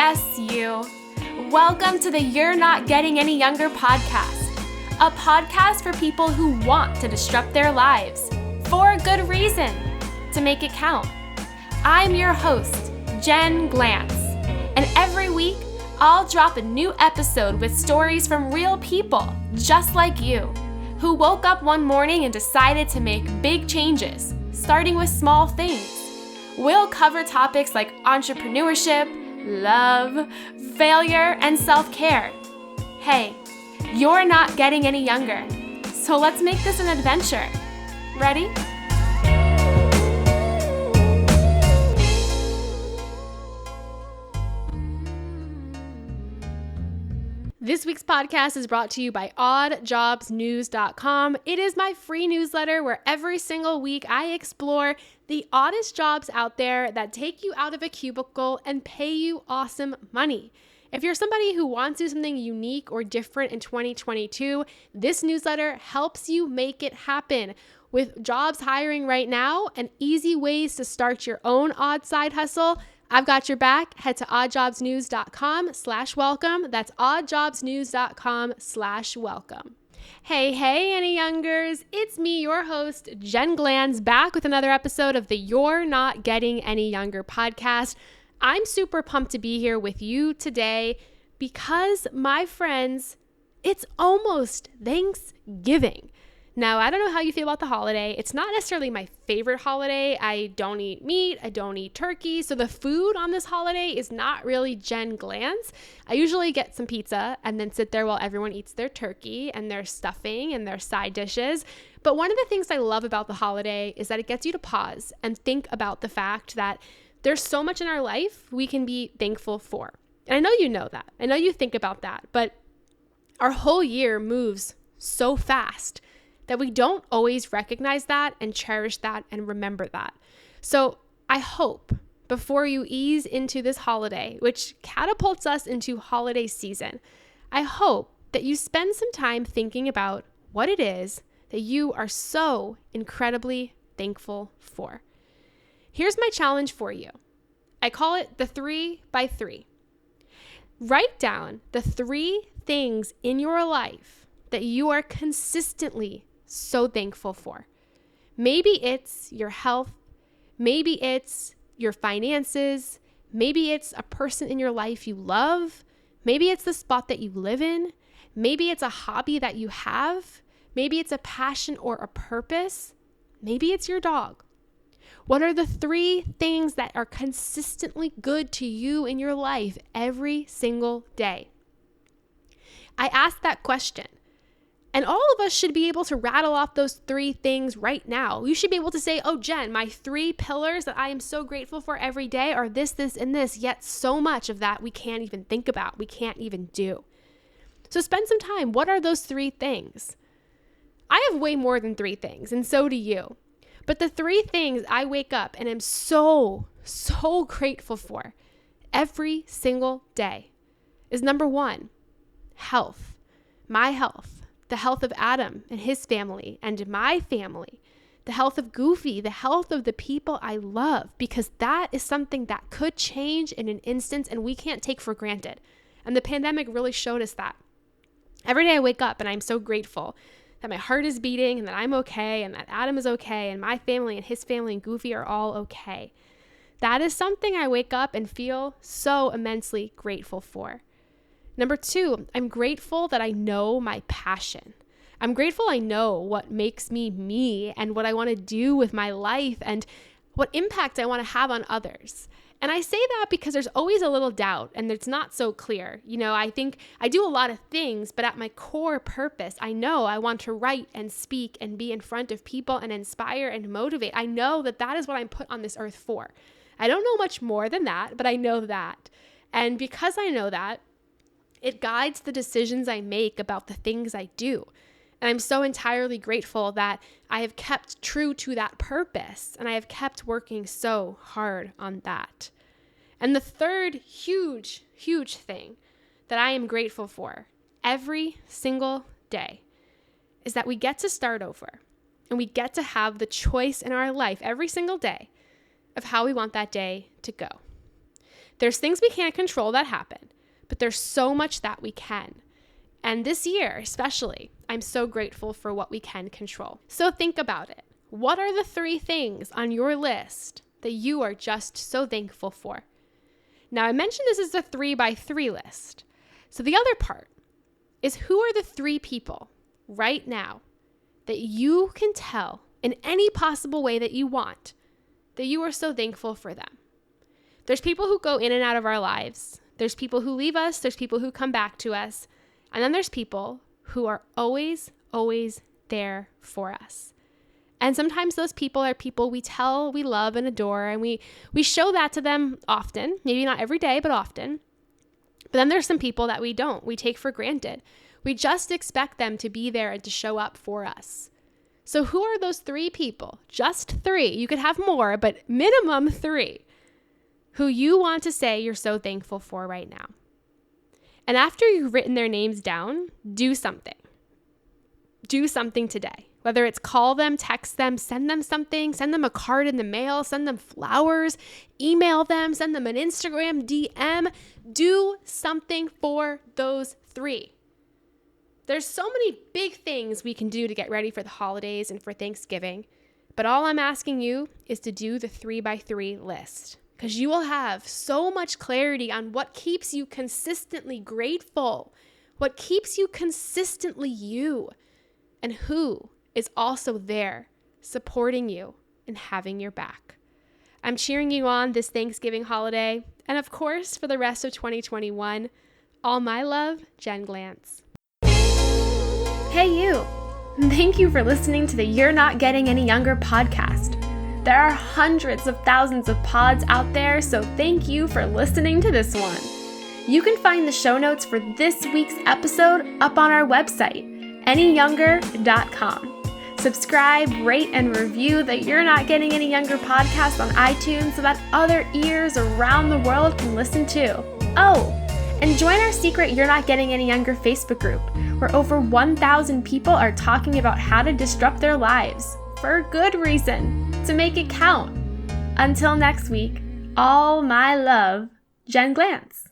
Yes, you. Welcome to the You're Not Getting Any Younger podcast, a podcast for people who want to disrupt their lives for a good reason, to make it count. I'm your host, Jen Glantz, and every week I'll drop a new episode with stories from real people just like you, who woke up one morning and decided to make big changes, starting with small things. We'll cover topics like entrepreneurship, love, failure, and self-care. Hey, you're not getting any younger, so let's make this an adventure. Ready? This week's podcast is brought to you by oddjobsnews.com. It is my free newsletter where every single week I explore the oddest jobs out there that take you out of a cubicle and pay you awesome money. If you're somebody who wants to do something unique or different in 2022, this newsletter helps you make it happen. With jobs hiring right now and easy ways to start your own odd side hustle, I've got your back. Head to oddjobsnews.com/welcome. That's oddjobsnews.com/welcome. Hey, any youngers. It's me, your host, Jen Glantz, back with another episode of the You're Not Getting Any Younger podcast. I'm super pumped to be here with you today because, my friends, it's almost Thanksgiving. Now, I don't know how you feel about the holiday. It's not necessarily my favorite holiday. I don't eat meat. I don't eat turkey. So the food on this holiday is not really Jen Glantz. I usually get some pizza and then sit there while everyone eats their turkey and their stuffing and their side dishes. But one of the things I love about the holiday is that it gets you to pause and think about the fact that there's so much in our life we can be thankful for. And I know you know that. I know you think about that. But our whole year moves so fast that we don't always recognize that and cherish that and remember that. So I hope before you ease into this holiday, which catapults us into holiday season, I hope that you spend some time thinking about what it is that you are so incredibly thankful for. Here's my challenge for you. I call it the 3x3. Write down the 3 things in your life that you are consistently so thankful for. Maybe it's your health, maybe it's your finances, maybe it's a person in your life you love, maybe it's the spot that you live in, maybe it's a hobby that you have, maybe it's a passion or a purpose, maybe it's your dog. What are the 3 things that are consistently good to you in your life every single day? I asked that question. And all of us should be able to rattle off those 3 things right now. You should be able to say, oh, Jen, my 3 pillars that I am so grateful for every day are this, and this, yet so much of that we can't even think about, we can't even do. So spend some time. What are those 3 things? I have way more than 3 things, and so do you. But the 3 things I wake up and am so grateful for every single day is number 1, health, my health. The health of Adam and his family and my family, the health of Goofy, the health of the people I love, because that is something that could change in an instant and we can't take for granted. And the pandemic really showed us that. Every day I wake up and I'm so grateful that my heart is beating and that I'm okay and that Adam is okay and my family and his family and Goofy are all okay. That is something I wake up and feel so immensely grateful for. Number 2, I'm grateful that I know my passion. I'm grateful I know what makes me me and what I want to do with my life and what impact I want to have on others. And I say that because there's always a little doubt and it's not so clear. You know, I think I do a lot of things, but at my core purpose, I know I want to write and speak and be in front of people and inspire and motivate. I know that that is what I'm put on this earth for. I don't know much more than that, but I know that. And because I know that, it guides the decisions I make about the things I do. And I'm so entirely grateful that I have kept true to that purpose and I have kept working so hard on that. And the third huge thing that I am grateful for every single day is that we get to start over and we get to have the choice in our life every single day of how we want that day to go. There's things we can't control that happen, but there's so much that we can. And this year, especially, I'm so grateful for what we can control. So think about it. What are the 3 things on your list that you are just so thankful for? Now, I mentioned this is a 3x3 list. So the other part is, who are the 3 people right now that you can tell in any possible way that you want that you are so thankful for them? There's people who go in and out of our lives. There's people who leave us. There's people who come back to us. And then there's people who are always, always there for us. And sometimes those people are people we tell we love and adore, and we show that to them often, maybe not every day, but often. But then there's some people that we don't. We take for granted. We just expect them to be there and to show up for us. So who are those 3 people? Just 3. You could have more, but minimum 3 who you want to say you're so thankful for right now. And after you've written their names down, do something. Do something today. Whether it's call them, text them, send them something, send them a card in the mail, send them flowers, email them, send them an Instagram DM. Do something for those 3. There's so many big things we can do to get ready for the holidays and for Thanksgiving, but all I'm asking you is to do the 3x3 list, because you will have so much clarity on what keeps you consistently grateful, what keeps you consistently you, and who is also there supporting you and having your back. I'm cheering you on this Thanksgiving holiday, and of course, for the rest of 2021. All my love, Jen Glantz. Hey you! Thank you for listening to the You're Not Getting Any Younger podcast. There are hundreds of thousands of pods out there, so thank you for listening to this one. You can find the show notes for this week's episode up on our website, anyyounger.com. Subscribe, rate, and review the You're Not Getting Any Younger podcast on iTunes so that other ears around the world can listen too. Oh, and join our secret You're Not Getting Any Younger Facebook group, where over 1,000 people are talking about how to disrupt their lives, for a good reason, to make it count. Until next week, all my love, Jen Glantz.